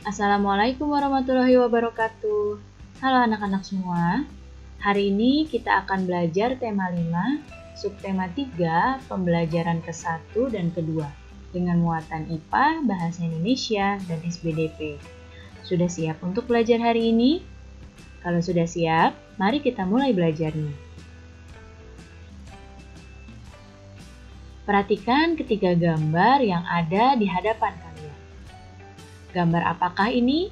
Assalamualaikum warahmatullahi wabarakatuh. Halo anak-anak semua. Hari ini kita akan belajar tema 5, subtema 3, pembelajaran ke-1 dan ke-2 dengan muatan IPA, Bahasa Indonesia, dan SBDP. Sudah siap untuk belajar hari ini? Kalau sudah siap, mari kita mulai belajarnya. Perhatikan ketiga gambar yang ada di hadapan kalian. Gambar apakah ini?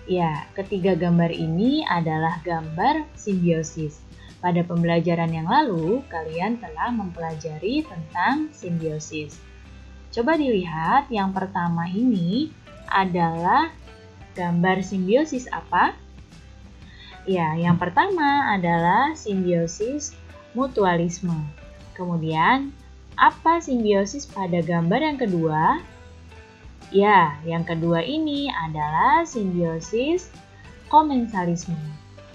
Ya, ketiga gambar ini adalah gambar simbiosis. Pada pembelajaran yang lalu, kalian telah mempelajari tentang simbiosis. Coba dilihat, yang pertama ini adalah gambar simbiosis apa? Ya, yang pertama adalah simbiosis mutualisme. Kemudian, apa simbiosis pada gambar yang kedua? Ya, yang kedua ini adalah simbiosis komensalisme.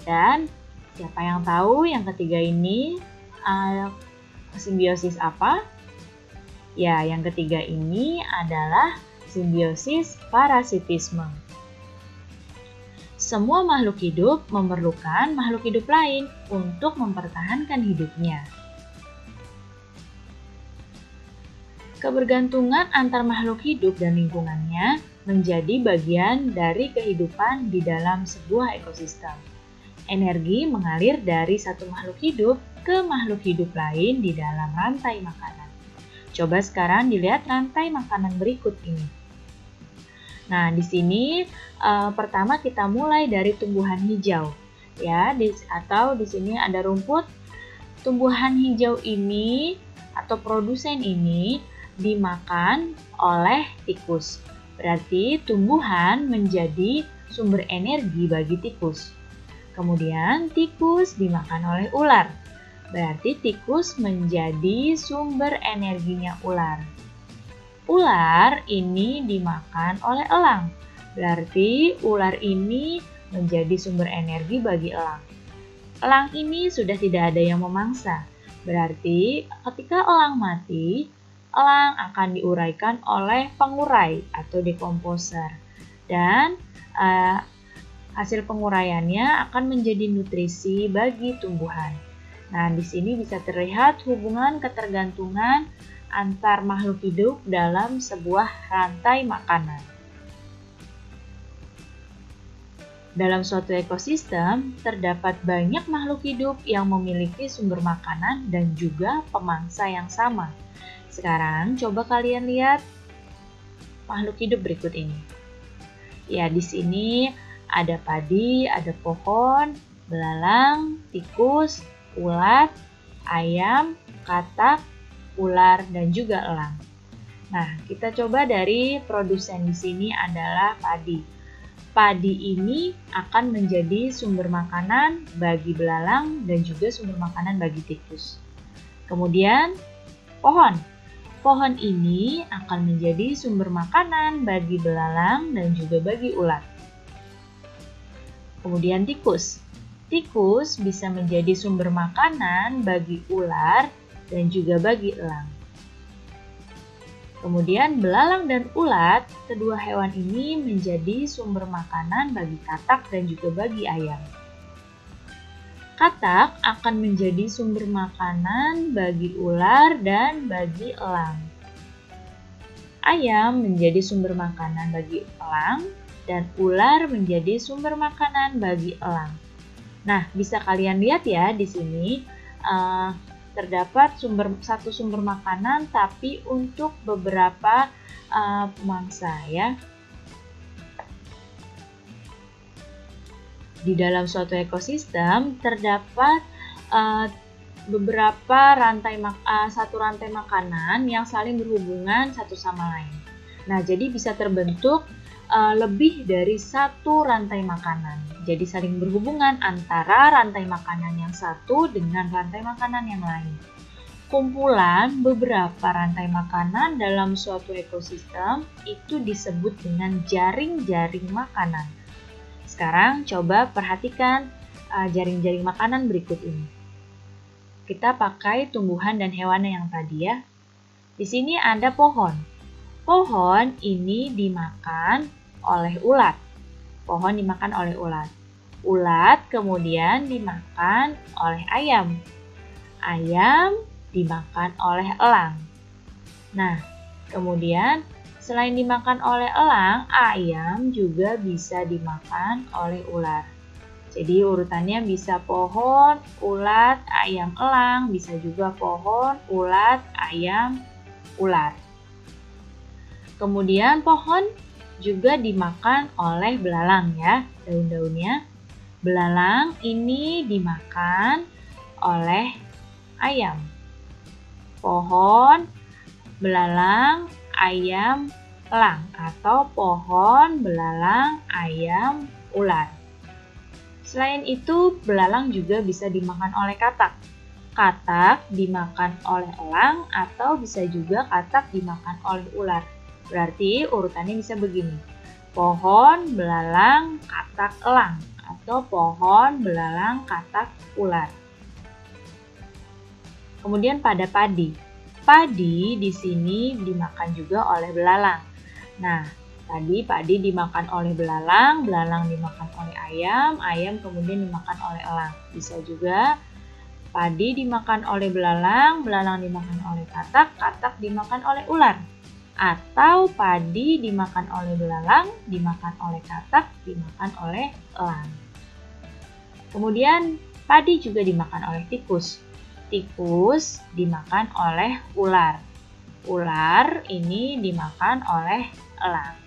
Dan siapa yang tahu yang ketiga ini simbiosis apa? Ya, yang ketiga ini adalah simbiosis parasitisme. Semua makhluk hidup memerlukan makhluk hidup lain untuk mempertahankan hidupnya. Kebergantungan antar makhluk hidup dan lingkungannya menjadi bagian dari kehidupan di dalam sebuah ekosistem. Energi mengalir dari satu makhluk hidup ke makhluk hidup lain di dalam rantai makanan. Coba sekarang dilihat rantai makanan berikut ini. Nah, di sini pertama kita mulai dari tumbuhan hijau, ya, atau di sini ada rumput. Tumbuhan hijau ini atau produsen ini dimakan oleh tikus. Berarti tumbuhan menjadi sumber energi bagi tikus. Kemudian tikus dimakan oleh ular. Berarti tikus menjadi sumber energinya ular. Ular ini dimakan oleh elang. Berarti ular ini menjadi sumber energi bagi elang. Elang ini sudah tidak ada yang memangsa. Berarti ketika elang mati, elang akan diuraikan oleh pengurai atau dekomposer. Dan hasil penguraiannya akan menjadi nutrisi bagi tumbuhan. Nah, di sini bisa terlihat hubungan ketergantungan antar makhluk hidup dalam sebuah rantai makanan. Dalam suatu ekosistem, terdapat banyak makhluk hidup yang memiliki sumber makanan dan juga pemangsa yang sama. Sekarang coba kalian lihat makhluk hidup berikut ini. Ya, di sini ada padi, ada pohon, belalang, tikus, ulat, ayam, katak, ular, dan juga elang. Nah, kita coba dari produsen di sini adalah padi. Padi ini akan menjadi sumber makanan bagi belalang dan juga sumber makanan bagi tikus. Kemudian, pohon. Pohon ini akan menjadi sumber makanan bagi belalang dan juga bagi ulat. Kemudian tikus. Tikus bisa menjadi sumber makanan bagi ular dan juga bagi elang. Kemudian belalang dan ulat, kedua hewan ini menjadi sumber makanan bagi katak dan juga bagi ayam. Katak akan menjadi sumber makanan bagi ular dan bagi elang. Ayam menjadi sumber makanan bagi elang dan ular menjadi sumber makanan bagi elang. Nah, bisa kalian lihat ya di sini terdapat satu sumber makanan tapi untuk beberapa pemangsa ya. Di dalam suatu ekosistem terdapat beberapa satu rantai makanan yang saling berhubungan satu sama lain. Nah, jadi bisa terbentuk lebih dari satu rantai makanan. Jadi saling berhubungan antara rantai makanan yang satu dengan rantai makanan yang lain. Kumpulan beberapa rantai makanan dalam suatu ekosistem itu disebut dengan jaring-jaring makanan. Sekarang coba perhatikan jaring-jaring makanan berikut ini. Kita pakai tumbuhan dan hewan yang tadi ya. Di sini ada pohon. Pohon ini dimakan oleh ulat. Pohon dimakan oleh ulat. Ulat kemudian dimakan oleh ayam. Ayam dimakan oleh elang. Nah, kemudian selain dimakan oleh elang, ayam juga bisa dimakan oleh ular. Jadi urutannya bisa pohon, ulat, ayam, elang, bisa juga pohon, ulat, ayam, ular. Kemudian pohon juga dimakan oleh belalang ya, daun-daunnya. Belalang ini dimakan oleh ayam. Pohon, belalang, ayam, elang, atau pohon, belalang, ayam, ular. Selain itu, belalang juga bisa dimakan oleh katak. Katak dimakan oleh elang atau bisa juga katak dimakan oleh ular. Berarti urutannya bisa begini. Pohon, belalang, katak, elang, atau pohon, belalang, katak, ular. Kemudian pada padi. Padi di sini dimakan juga oleh belalang. Nah, tadi padi dimakan oleh belalang, belalang dimakan oleh ayam, ayam kemudian dimakan oleh elang. Bisa juga padi dimakan oleh belalang, belalang dimakan oleh katak, katak dimakan oleh ular. Atau padi dimakan oleh belalang, dimakan oleh katak, dimakan oleh elang. Kemudian padi juga dimakan oleh tikus. Tikus dimakan oleh ular. Ular ini dimakan oleh elang.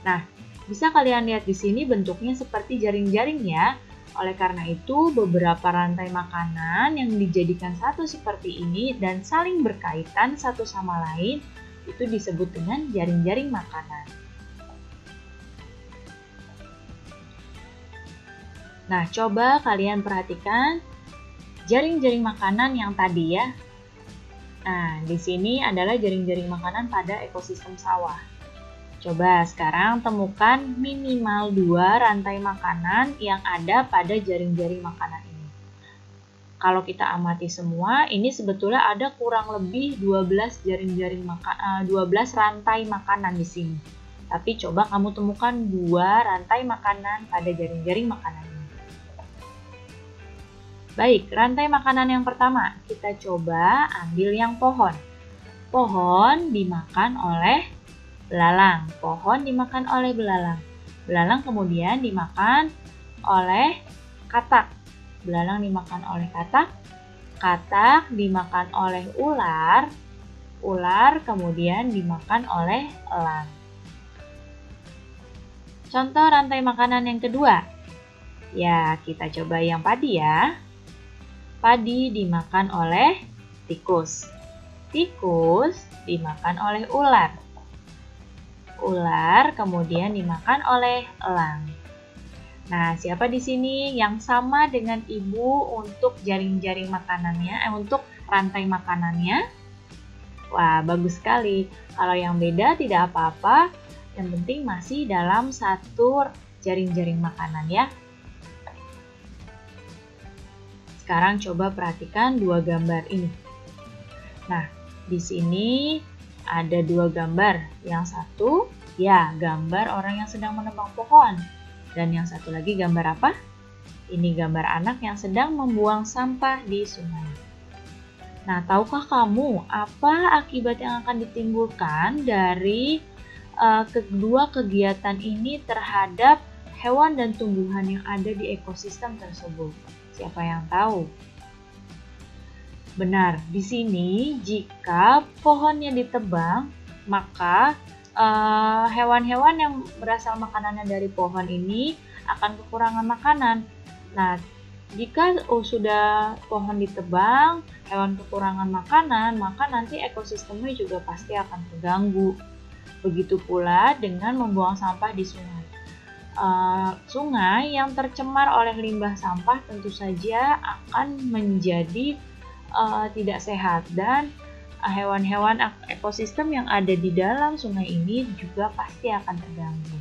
Nah, bisa kalian lihat di sini bentuknya seperti jaring-jaring ya. Oleh karena itu, beberapa rantai makanan yang dijadikan satu seperti ini dan saling berkaitan satu sama lain itu disebut dengan jaring-jaring makanan. Nah, coba kalian perhatikan jaring-jaring makanan yang tadi ya. Nah, di sini adalah jaring-jaring makanan pada ekosistem sawah. Coba sekarang temukan minimal 2 rantai makanan yang ada pada jaring-jaring makanan ini. Kalau kita amati semua, ini sebetulnya ada kurang lebih 12 rantai makanan di sini. Tapi coba kamu temukan 2 rantai makanan pada jaring-jaring makanan ini. Baik, rantai makanan yang pertama, kita coba ambil yang pohon. Pohon dimakan oleh belalang. Pohon dimakan oleh belalang. Belalang kemudian dimakan oleh katak. Belalang dimakan oleh katak. Katak dimakan oleh ular. Ular kemudian dimakan oleh elang. Contoh rantai makanan yang kedua. Ya, kita coba yang padi ya. Padi dimakan oleh tikus. Tikus dimakan oleh ular. Ular kemudian dimakan oleh elang. Nah, siapa di sini yang sama dengan ibu untuk jaring-jaring makanannya, untuk rantai makanannya? Wah, bagus sekali. Kalau yang beda tidak apa-apa, yang penting masih dalam satu jaring-jaring makanan ya. Sekarang coba perhatikan 2 gambar ini. Nah, di sini ada 2 gambar. Yang satu, ya, gambar orang yang sedang menebang pohon. Dan yang satu lagi gambar apa? Ini gambar anak yang sedang membuang sampah di sungai. Nah, tahukah kamu apa akibat yang akan ditimbulkan dari kedua kegiatan ini terhadap hewan dan tumbuhan yang ada di ekosistem tersebut? Siapa yang tahu? Benar, di sini jika pohonnya ditebang, maka hewan-hewan yang berasal makanannya dari pohon ini akan kekurangan makanan. Nah, jika sudah pohon ditebang, hewan kekurangan makanan, maka nanti ekosistemnya juga pasti akan terganggu. Begitu pula dengan membuang sampah di sungai. Sungai yang tercemar oleh limbah sampah tentu saja akan menjadi tidak sehat dan hewan-hewan ekosistem yang ada di dalam sungai ini juga pasti akan terganggu.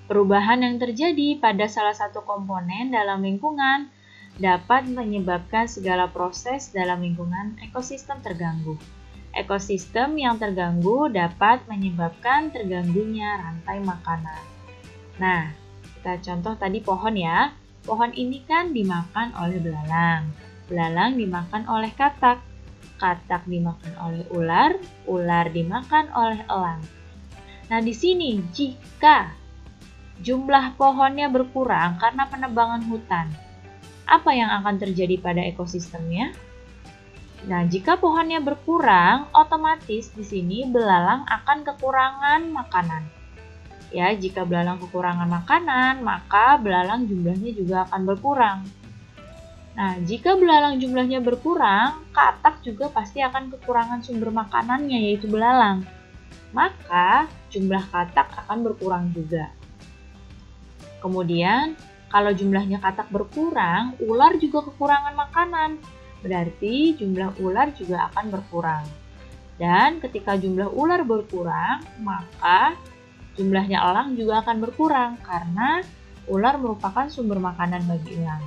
Perubahan yang terjadi pada salah satu komponen dalam lingkungan dapat menyebabkan segala proses dalam lingkungan ekosistem terganggu. Ekosistem yang terganggu dapat menyebabkan terganggunya rantai makanan. Nah, kita contoh tadi pohon ya. Pohon ini kan dimakan oleh belalang. Belalang dimakan oleh katak. Katak dimakan oleh ular. Ular dimakan oleh elang. Nah, di sini jika jumlah pohonnya berkurang karena penebangan hutan, apa yang akan terjadi pada ekosistemnya? Nah, jika pohonnya berkurang, otomatis di sini belalang akan kekurangan makanan. Ya, jika belalang kekurangan makanan, maka belalang jumlahnya juga akan berkurang. Nah, jika belalang jumlahnya berkurang, katak juga pasti akan kekurangan sumber makanannya, yaitu belalang. Maka, jumlah katak akan berkurang juga. Kemudian, kalau jumlahnya katak berkurang, ular juga kekurangan makanan. Berarti jumlah ular juga akan berkurang. Dan ketika jumlah ular berkurang, maka jumlahnya elang juga akan berkurang karena ular merupakan sumber makanan bagi elang.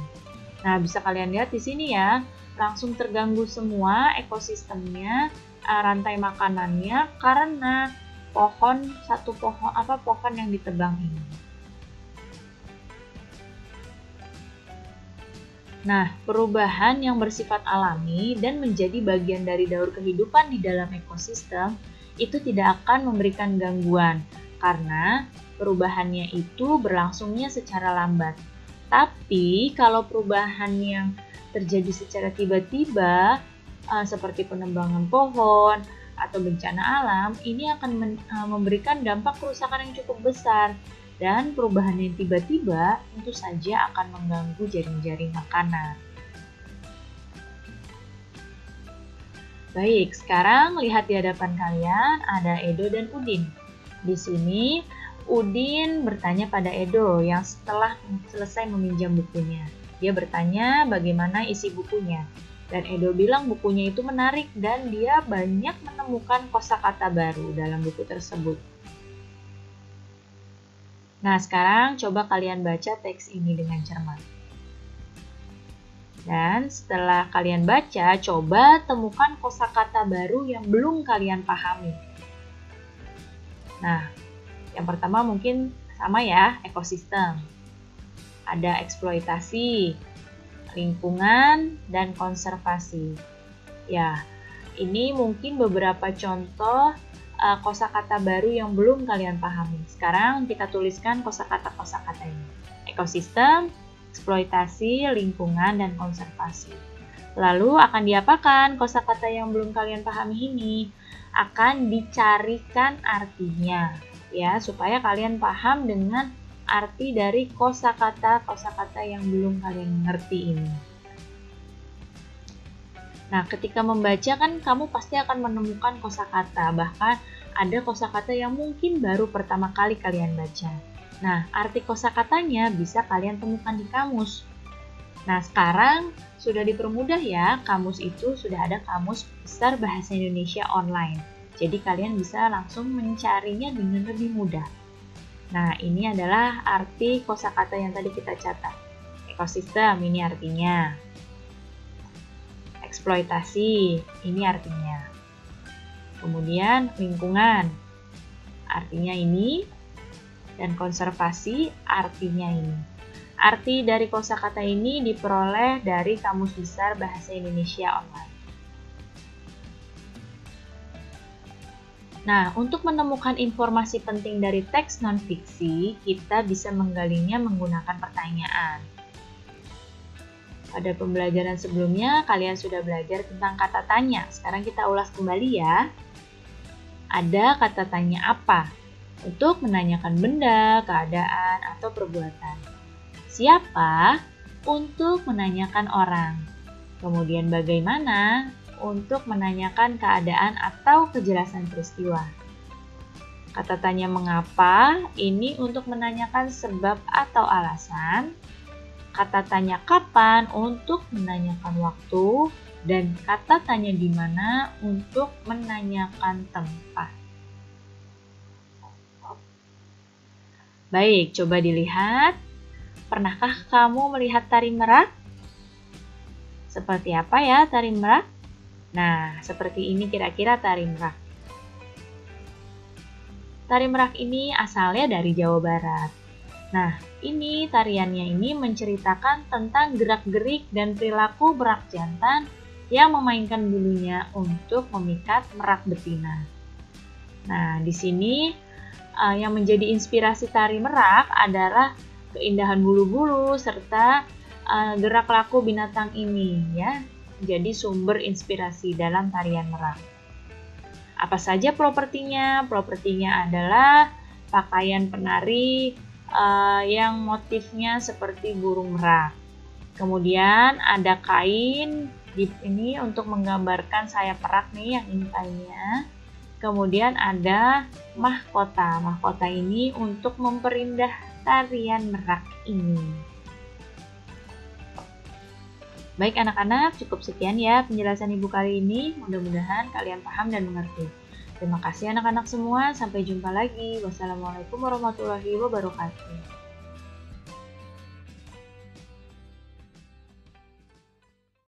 Nah, bisa kalian lihat di sini ya, langsung terganggu semua ekosistemnya, rantai makanannya karena pohon yang ditebang ini. Nah, perubahan yang bersifat alami dan menjadi bagian dari daur kehidupan di dalam ekosistem itu tidak akan memberikan gangguan karena perubahannya itu berlangsungnya secara lambat. Tapi kalau perubahan yang terjadi secara tiba-tiba seperti penebangan pohon atau bencana alam, ini akan memberikan dampak kerusakan yang cukup besar. Dan perubahan yang tiba-tiba tentu saja akan mengganggu jaring-jaring makanan. Baik, sekarang lihat di hadapan kalian ada Edo dan Udin. Di sini Udin bertanya pada Edo yang setelah selesai meminjam bukunya. Dia bertanya bagaimana isi bukunya. Dan Edo bilang bukunya itu menarik dan dia banyak menemukan kosakata baru dalam buku tersebut. Nah, sekarang coba kalian baca teks ini dengan cermat. Dan setelah kalian baca, coba temukan kosakata baru yang belum kalian pahami. Nah, yang pertama mungkin sama ya, ekosistem. Ada eksploitasi, lingkungan, dan konservasi. Ya, ini mungkin beberapa contoh kosakata baru yang belum kalian pahami. Sekarang kita tuliskan kosakata-kosakata ini. Ekosistem, eksploitasi, lingkungan, dan konservasi. Lalu akan diapakan kosakata yang belum kalian pahami ini? Akan dicarikan artinya, ya, supaya kalian paham dengan arti dari kosakata-kosakata yang belum kalian ngerti ini. Nah, ketika membaca kan kamu pasti akan menemukan kosakata, bahkan ada kosakata yang mungkin baru pertama kali kalian baca. Nah, arti kosakatanya bisa kalian temukan di kamus. Nah, sekarang sudah dipermudah ya, kamus itu sudah ada Kamus Besar Bahasa Indonesia online. Jadi kalian bisa langsung mencarinya dengan lebih mudah. Nah, ini adalah arti kosakata yang tadi kita catat. Ekosistem, ini artinya. Eksploitasi, ini artinya. Kemudian lingkungan, artinya ini. Dan konservasi, artinya ini. Arti dari kosakata ini diperoleh dari Kamus Besar Bahasa Indonesia online. Nah, untuk menemukan informasi penting dari teks non-fiksi, kita bisa menggalinya menggunakan pertanyaan. Pada pembelajaran sebelumnya, kalian sudah belajar tentang kata tanya. Sekarang kita ulas kembali ya. Ada kata tanya apa? Untuk menanyakan benda, keadaan, atau perbuatan. Siapa? Untuk menanyakan orang. Kemudian bagaimana? Untuk menanyakan keadaan atau kejelasan peristiwa. Kata tanya mengapa? Ini untuk menanyakan sebab atau alasan. Kata tanya kapan untuk menanyakan waktu, dan kata tanya di mana untuk menanyakan tempat. Baik, coba dilihat. Pernahkah kamu melihat tari merak? Seperti apa ya tari merak? Nah, seperti ini kira-kira tari merak. Tari merak ini asalnya dari Jawa Barat. Nah, ini tariannya ini menceritakan tentang gerak-gerik dan perilaku merak jantan yang memainkan bulunya untuk memikat merak betina. Nah, di sini yang menjadi inspirasi tari merak adalah keindahan bulu-bulu serta gerak laku binatang ini ya. Jadi sumber inspirasi dalam tarian merak. Apa saja propertinya? Propertinya adalah pakaian penari yang motifnya seperti burung merak. Kemudian ada kain ini untuk menggambarkan sayap merak nih yang ini kainnya. Kemudian ada mahkota. Mahkota ini untuk memperindah tarian merak ini. Baik anak-anak, cukup sekian ya penjelasan Ibu kali ini. Mudah-mudahan kalian paham dan mengerti. Terima kasih anak-anak semua. Sampai jumpa lagi. Wassalamualaikum warahmatullahi wabarakatuh.